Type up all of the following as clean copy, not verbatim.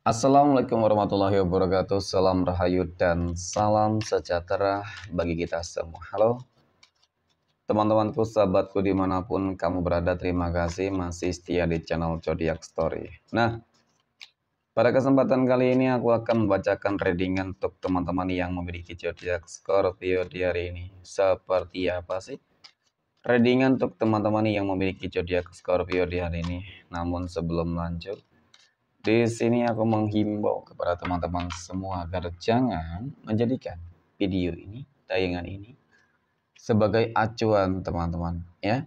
Assalamualaikum warahmatullahi wabarakatuh. Salam rahayu dan salam sejahtera bagi kita semua. Halo teman-temanku, sahabatku dimanapun kamu berada, terima kasih masih setia di channel Zodiac Story. Nah, pada kesempatan kali ini aku akan membacakan readingan untuk teman-teman yang memiliki zodiak Scorpio di hari ini. Seperti apa sih readingan untuk teman-teman yang memiliki zodiak Scorpio di hari ini? Namun sebelum lanjut, di sini aku menghimbau kepada teman-teman semua agar jangan menjadikan video ini, tayangan ini sebagai acuan teman-teman ya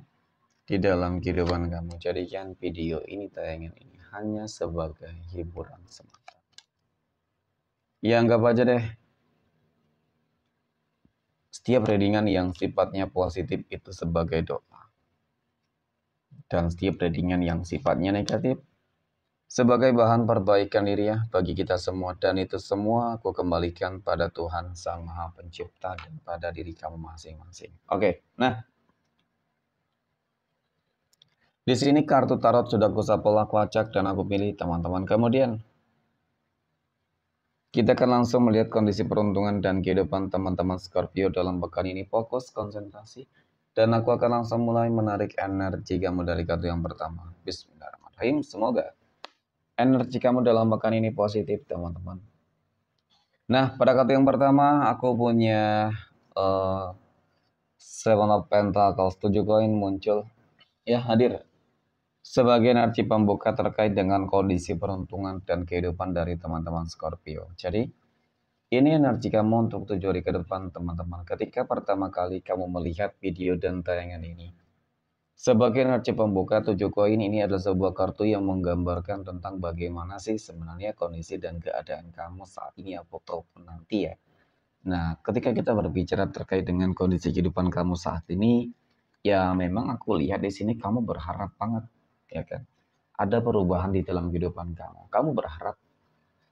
di dalam kehidupan kamu. Jadikan video ini, tayangan ini hanya sebagai hiburan semata. Ya anggap aja deh, setiap readingan yang sifatnya positif itu sebagai doa, dan setiap readingan yang sifatnya negatif sebagai bahan perbaikan diri ya bagi kita semua, dan itu semua aku kembalikan pada Tuhan Sang Maha Pencipta dan pada diri kamu masing-masing. Oke, nah di sini kartu tarot sudah aku shuffle, aku acak dan aku pilih teman-teman. Kemudian kita akan langsung melihat kondisi peruntungan dan kehidupan teman-teman Scorpio dalam pekan ini. Fokus, konsentrasi, dan aku akan langsung mulai menarik energi kamu dari kartu yang pertama. Bismillahirrahmanirrahim. Semoga energi kamu dalam pekan ini positif teman-teman. Nah, pada kartu yang pertama aku punya Seven of Pentacles, 7 koin muncul ya, hadir sebagai energi pembuka terkait dengan kondisi peruntungan dan kehidupan dari teman-teman Scorpio. Jadi ini energi kamu untuk 7 hari ke depan teman-teman. Ketika pertama kali kamu melihat video dan tayangan ini, sebagai energi pembuka 7 koin ini adalah sebuah kartu yang menggambarkan tentang bagaimana sih sebenarnya kondisi dan keadaan kamu saat ini ataupun nanti ya. Nah, ketika kita berbicara terkait dengan kondisi kehidupan kamu saat ini, ya memang aku lihat di sini kamu berharap banget, ya kan? Ada perubahan di dalam kehidupan kamu. Kamu berharap,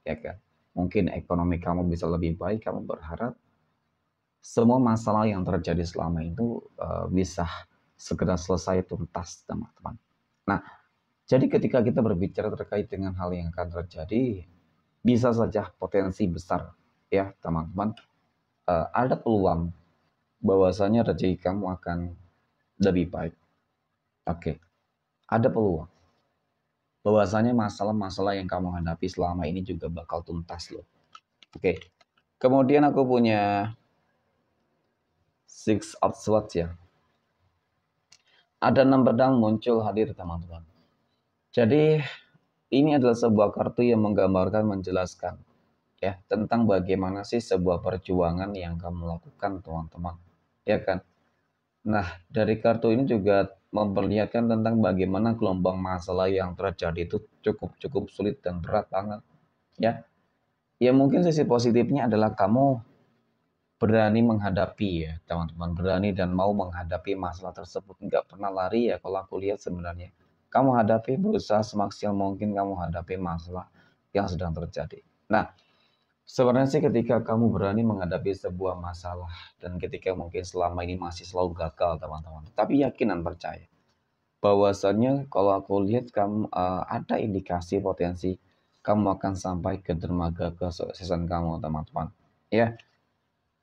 ya kan? Mungkin ekonomi kamu bisa lebih baik, kamu berharap semua masalah yang terjadi selama itu bisa segera selesai tuntas, teman-teman. Nah, jadi ketika kita berbicara terkait dengan hal yang akan terjadi, bisa saja potensi besar, ya teman-teman. Ada peluang bahwasanya rezeki kamu akan lebih baik. Oke, ada peluang bahwasanya masalah-masalah yang kamu hadapi selama ini juga bakal tuntas loh. Oke, kemudian aku punya Six of Swords ya. Ada 6 pedang muncul hadir teman-teman. Jadi ini adalah sebuah kartu yang menggambarkan, menjelaskan ya tentang bagaimana sih sebuah perjuangan yang kamu lakukan teman-teman. Ya kan? Nah, dari kartu ini juga memperlihatkan tentang bagaimana gelombang masalah yang terjadi itu cukup sulit dan berat banget. Ya, ya mungkin sisi positifnya adalah kamu berani menghadapi ya teman-teman, berani dan mau menghadapi masalah tersebut, nggak pernah lari ya kalau aku lihat sebenarnya. Kamu hadapi, berusaha semaksimal mungkin kamu hadapi masalah yang sedang terjadi. Nah, sebenarnya sih ketika kamu berani menghadapi sebuah masalah dan ketika mungkin selama ini masih selalu gagal teman-teman, tapi yakin dan percaya bahwasannya kalau aku lihat kamu ada indikasi potensi kamu akan sampai ke dermaga kesuksesan kamu teman-teman ya.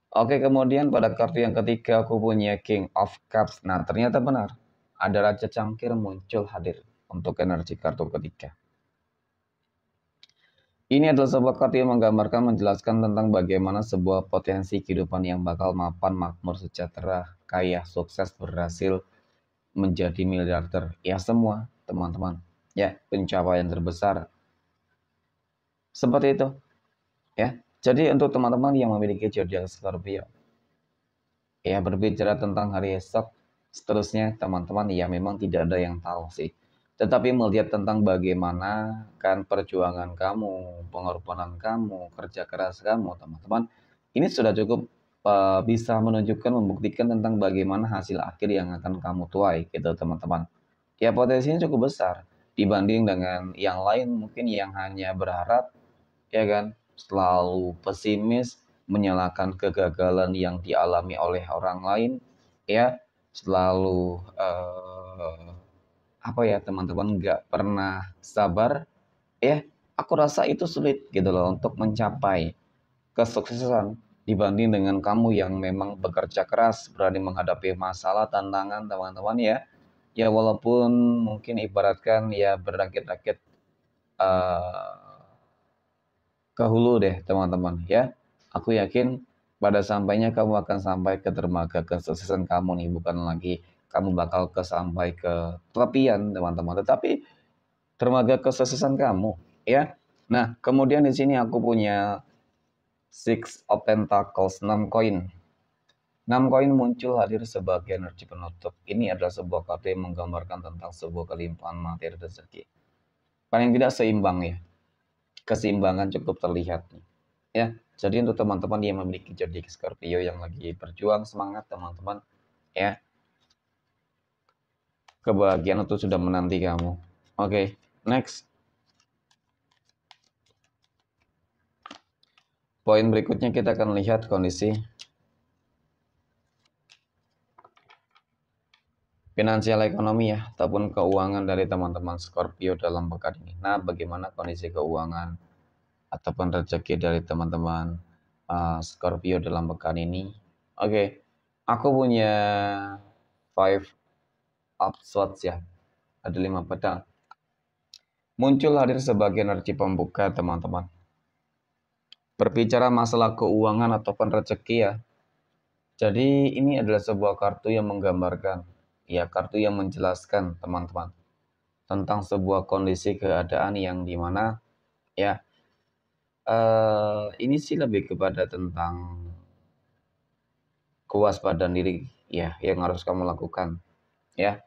Oke, kemudian pada kartu yang ketiga aku punya King of Cups. Nah, ternyata benar ada Raja Cangkir muncul hadir untuk energi kartu ketiga. Ini adalah sebuah kartu yang menggambarkan, menjelaskan tentang bagaimana sebuah potensi kehidupan yang bakal mapan, makmur, sejahtera, kaya, sukses, berhasil menjadi miliarder. Ya semua teman-teman, ya pencapaian terbesar. Seperti itu, ya. Jadi untuk teman-teman yang memiliki zodiak Scorpio, ya berbicara tentang hari esok, seterusnya teman-teman ya memang tidak ada yang tahu sih. Tetapi melihat tentang bagaimana kan perjuangan kamu, pengorbanan kamu, kerja keras kamu, teman-teman, ini sudah cukup bisa menunjukkan, membuktikan tentang bagaimana hasil akhir yang akan kamu tuai, gitu teman-teman. Ya potensinya cukup besar dibanding dengan yang lain mungkin yang hanya berharap, ya kan, selalu pesimis, menyalahkan kegagalan yang dialami oleh orang lain, ya, selalu apa ya teman-teman, nggak pernah sabar ya, aku rasa itu sulit gitu loh untuk mencapai kesuksesan dibanding dengan kamu yang memang bekerja keras, berani menghadapi masalah, tantangan teman-teman ya. Ya walaupun mungkin ibaratkan ya berakit-rakit uh, ke hulu deh teman-teman ya. Aku yakin pada sampainya kamu akan sampai ke dermaga kesuksesan kamu nih, bukan lagi kamu bakal sampai ke tepian teman-teman, tetapi dermaga kesuksesan kamu ya. Nah, kemudian di sini aku punya Six of Pentacles, 6 koin. 6 koin muncul hadir sebagai energi penutup. Ini adalah sebuah kartu yang menggambarkan tentang sebuah kelimpahan materi rezeki. Paling tidak seimbang ya. Keseimbangan cukup terlihat nih. Ya, jadi untuk teman-teman yang memiliki zodiak Scorpio yang lagi berjuang, semangat teman-teman ya. Kebahagiaan itu sudah menanti kamu. Oke, next. Poin berikutnya kita akan lihat kondisi finansial ekonomi ya, ataupun keuangan dari teman-teman Scorpio dalam pekan ini. Nah, bagaimana kondisi keuangan ataupun rezeki dari teman-teman Scorpio dalam pekan ini? Oke, aku punya five of swords ya, ada 5 pedang. Muncul hadir sebagai energi pembuka teman-teman. Berbicara masalah keuangan ataupun rezeki ya. Jadi ini adalah sebuah kartu yang menggambarkan, ya kartu yang menjelaskan teman-teman tentang sebuah kondisi keadaan yang dimana ya ini sih lebih kepada tentang kewaspadaan diri ya yang harus kamu lakukan ya,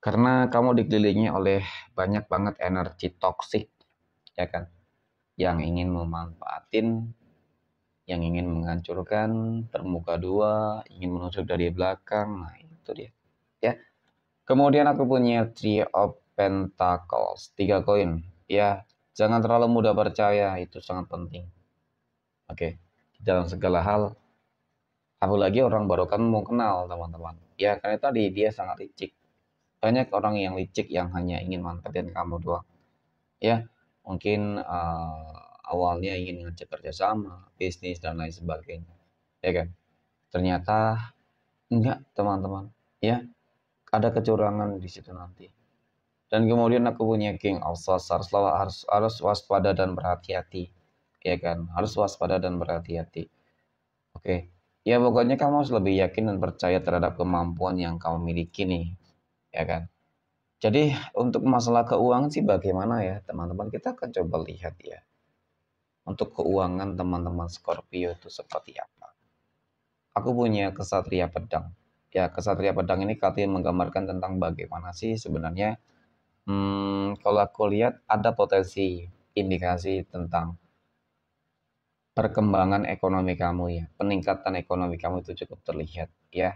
karena kamu dikelilingi oleh banyak banget energi toksik ya kan, yang ingin memanfaatin, yang ingin menghancurkan, termuka dua, ingin menusuk dari belakang. Nah itu dia ya. Kemudian aku punya Three of Pentacles, 3 koin ya. Jangan terlalu mudah percaya, itu sangat penting. Oke, dalam segala hal, apalagi orang baru kamu mau kenal teman-teman. Ya karena tadi dia sangat licik. Banyak orang yang licik yang hanya ingin manfaatin kamu doang. Ya, mungkin awalnya ingin ngajak kerjasama, bisnis dan lain sebagainya. Ya kan? Ternyata enggak teman-teman. Ya, ada kecurangan di situ nanti. Dan kemudian aku punya King of Swords, harus waspada dan berhati-hati. Ya kan? Harus waspada dan berhati-hati. Oke. Ya pokoknya kamu harus lebih yakin dan percaya terhadap kemampuan yang kamu miliki nih. Ya kan? Jadi untuk masalah keuangan sih bagaimana ya teman-teman, kita akan coba lihat ya. Untuk keuangan teman-teman Scorpio itu seperti apa. Aku punya kesatria pedang. Ya kesatria pedang ini katanya menggambarkan tentang bagaimana sih sebenarnya. Kalau aku lihat ada potensi indikasi tentang perkembangan ekonomi kamu ya. Peningkatan ekonomi kamu itu cukup terlihat ya.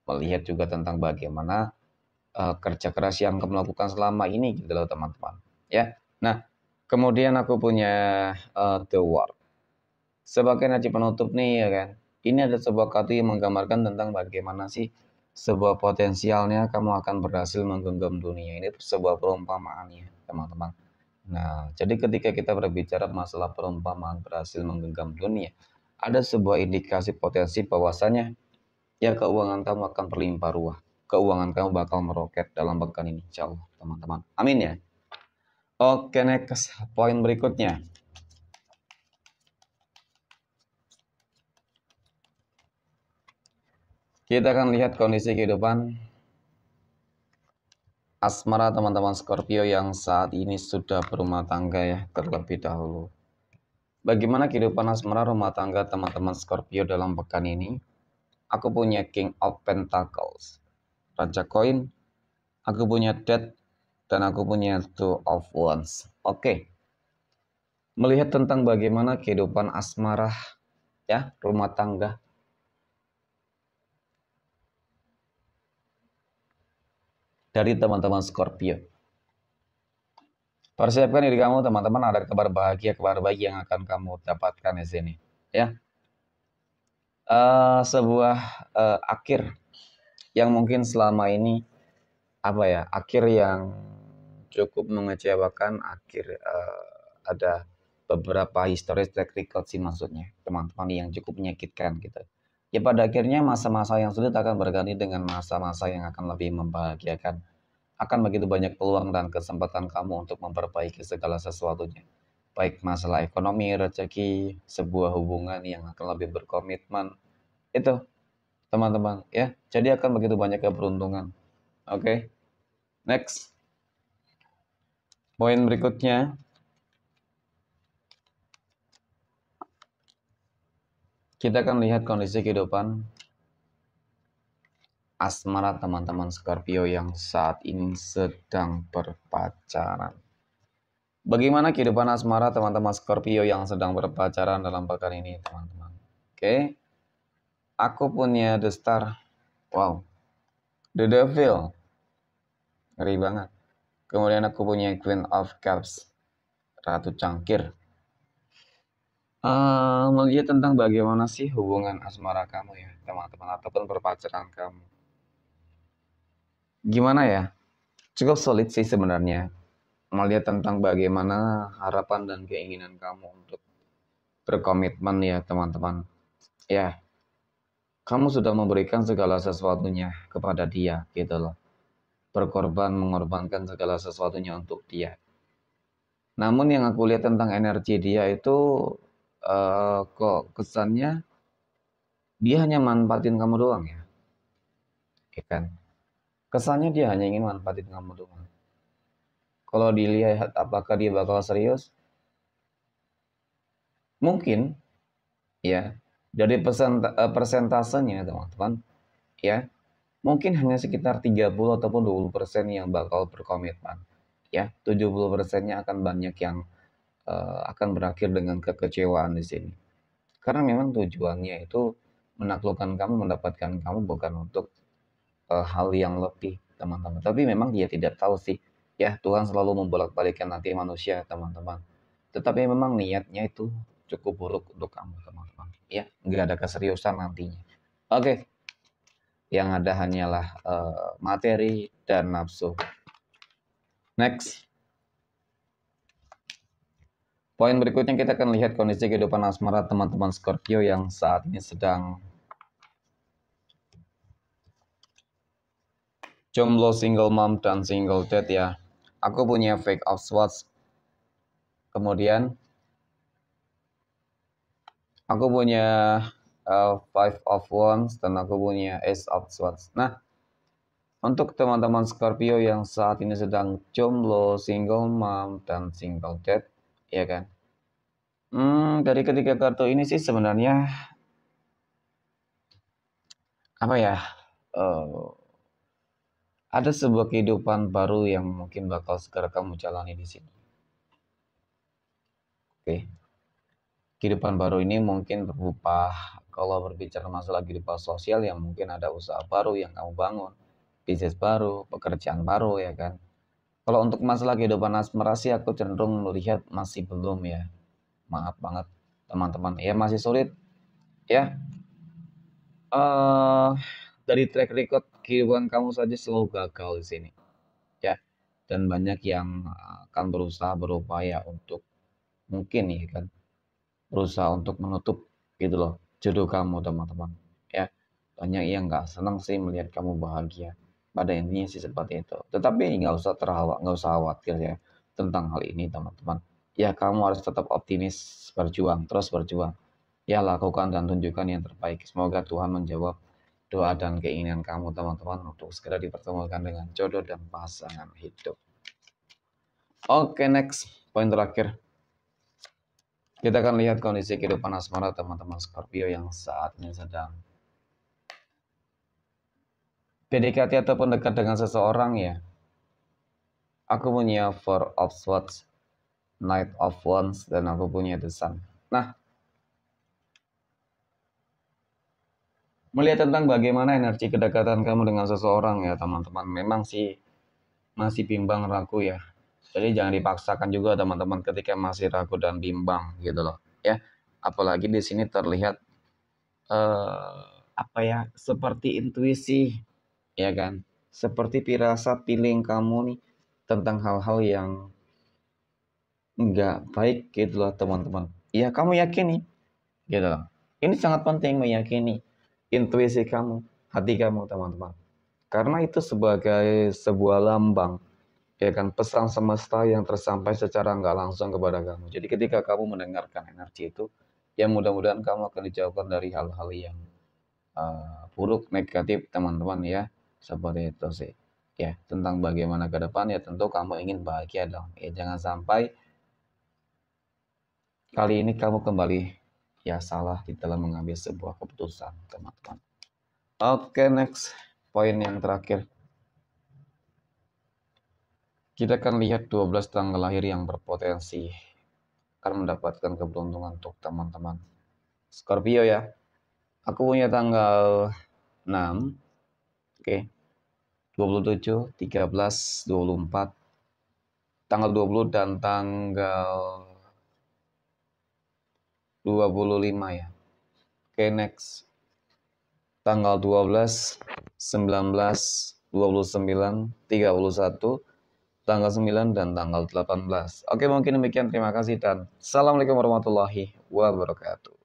Melihat juga tentang bagaimana kerja keras yang kamu lakukan selama ini gitu loh teman-teman. Ya. Nah, kemudian aku punya The World. Sebagai energi penutup nih ya kan. Ini ada sebuah kartu yang menggambarkan tentang bagaimana sih sebuah potensialnya kamu akan berhasil menggenggam dunia. Ini sebuah perumpamaan ya teman-teman. Nah, jadi ketika kita berbicara masalah perumpamaan berhasil menggenggam dunia, ada sebuah indikasi potensi bahwasanya ya keuangan kamu akan berlimpah ruah. Keuangan kamu bakal meroket dalam pekan ini, insya Allah, teman-teman. Amin ya. Oke, next poin berikutnya. Kita akan lihat kondisi kehidupan asmara teman-teman Scorpio yang saat ini sudah berumah tangga ya terlebih dahulu. Bagaimana kehidupan asmara rumah tangga teman-teman Scorpio dalam pekan ini? Aku punya King of Pentacles, Raja Koin, aku punya Death, dan aku punya Two of Wands. Oke. Melihat tentang bagaimana kehidupan asmara ya, rumah tangga dari teman-teman Scorpio. Persiapkan diri kamu teman-teman, ada kabar bahagia yang akan kamu dapatkan di sini. Ya, sebuah akhir yang mungkin selama ini apa ya, akhir yang cukup mengecewakan, akhir ada beberapa historis track record sih maksudnya, teman-teman, yang cukup menyakitkan gitu. Ya pada akhirnya masa-masa yang sulit akan berganti dengan masa-masa yang akan lebih membahagiakan. Akan begitu banyak peluang dan kesempatan kamu untuk memperbaiki segala sesuatunya. Baik masalah ekonomi, rezeki, sebuah hubungan yang akan lebih berkomitmen. Itu, teman-teman, ya. Jadi akan begitu banyak keberuntungan. Oke. Next. Poin berikutnya, kita akan lihat kondisi kehidupan asmara teman-teman Scorpio yang saat ini sedang berpacaran. Bagaimana kehidupan asmara teman-teman Scorpio yang sedang berpacaran dalam pekan ini, teman-teman? Oke. Aku punya The Star. Wow. The Devil. Ngeri banget. Kemudian aku punya Queen of Cups. Ratu Cangkir. Melihat tentang bagaimana sih hubungan asmara kamu ya, teman-teman, ataupun perpacaran kamu. Gimana ya? Cukup solid sih sebenarnya. Melihat tentang bagaimana harapan dan keinginan kamu untuk berkomitmen ya, teman-teman. Ya, kamu sudah memberikan segala sesuatunya kepada dia, gitu loh. Berkorban, mengorbankan segala sesuatunya untuk dia. Namun yang aku lihat tentang energi dia itu, kok kesannya dia hanya manfaatin kamu doang ya. Ya kan? Kesannya dia hanya ingin manfaatin kamu doang. Kalau dilihat apakah dia bakal serius? Mungkin ya. Dari persentasenya teman-teman, ya, mungkin hanya sekitar 30 ataupun 20% yang bakal berkomitmen. Ya, 70%-nya akan banyak yang akan berakhir dengan kekecewaan di sini. Karena memang tujuannya itu menaklukkan kamu, mendapatkan kamu, bukan untuk hal yang lebih, teman-teman. Tapi memang dia tidak tahu sih. Ya, Tuhan selalu membolak-balikkan hati manusia, teman-teman. Tetapi memang niatnya itu cukup buruk untuk kamu, teman-teman. Ya, nggak ada keseriusan nantinya. Oke, yang ada hanyalah materi dan nafsu. Next. Poin berikutnya kita akan lihat kondisi kehidupan asmara teman-teman Scorpio yang saat ini sedang jomblo, single mom, dan single dad ya. Aku punya Fake of Swords. Kemudian aku punya Five of Wands dan aku punya Ace of Swords. Nah, untuk teman-teman Scorpio yang saat ini sedang jomblo, single mom, dan single dad, ya kan? Dari ketiga kartu ini sih sebenarnya apa ya? Uh, ada sebuah kehidupan baru yang mungkin bakal segera kamu jalani di sini. Oke. Kehidupan baru ini mungkin berupa, kalau berbicara masalah kehidupan sosial, yang mungkin ada usaha baru yang kamu bangun, bisnis baru, pekerjaan baru ya kan. Kalau untuk masalah kehidupan asmara sih aku cenderung melihat masih belum ya. Maaf banget teman-teman. Ya masih sulit ya. Dari track record kehidupan kamu saja selalu gagal di sini. Ya. Dan banyak yang akan berusaha, berupaya untuk mungkin ya kan, berusaha untuk menutup gitu loh jodoh kamu, teman-teman. Ya, banyak yang nggak senang sih melihat kamu bahagia. Pada intinya sih seperti itu. Tetapi nggak usah khawatir ya tentang hal ini, teman-teman. Ya, kamu harus tetap optimis, berjuang, terus berjuang. Ya, lakukan dan tunjukkan yang terbaik. Semoga Tuhan menjawab doa dan keinginan kamu, teman-teman, untuk segera dipertemukan dengan jodoh dan pasangan hidup. Oke, next. Poin terakhir. Kita akan lihat kondisi kehidupan asmara teman-teman Scorpio yang saat ini sedang PDKT ataupun dekat dengan seseorang ya. Aku punya Four of Swords, Knight of Wands, dan aku punya The Sun. Nah, melihat tentang bagaimana energi kedekatan kamu dengan seseorang ya teman-teman, memang sih masih bimbang, ragu ya. Jadi jangan dipaksakan juga teman-teman ketika masih ragu dan bimbang gitu loh ya. Apalagi di sini terlihat apa ya, seperti intuisi ya kan, seperti firasat feeling kamu nih tentang hal-hal yang nggak baik gitu loh teman-teman. Ya kamu yakini gitu loh. Ini sangat penting meyakini intuisi kamu, hati kamu teman-teman. Karena itu sebagai sebuah lambang, ya kan, pesan semesta yang tersampaikan secara nggak langsung kepada kamu. Jadi ketika kamu mendengarkan energi itu, ya mudah-mudahan kamu akan dijauhkan dari hal-hal yang buruk, negatif teman-teman ya. Seperti itu sih. Ya, tentang bagaimana ke depan ya tentu kamu ingin bahagia dong. Ya jangan sampai kali ini kamu kembali ya salah di dalam mengambil sebuah keputusan, teman-teman. Oke, next. Poin yang terakhir. Kita akan lihat 12 tanggal lahir yang berpotensi akan mendapatkan keberuntungan untuk teman-teman Scorpio ya. Aku punya tanggal 6, oke, 27, 13, 24, tanggal 20 dan tanggal 25 ya. Oke, next. Tanggal 12, 19, 29, 31, tanggal 9 dan tanggal 18. Oke, mungkin demikian. Terima kasih dan assalamualaikum warahmatullahi wabarakatuh.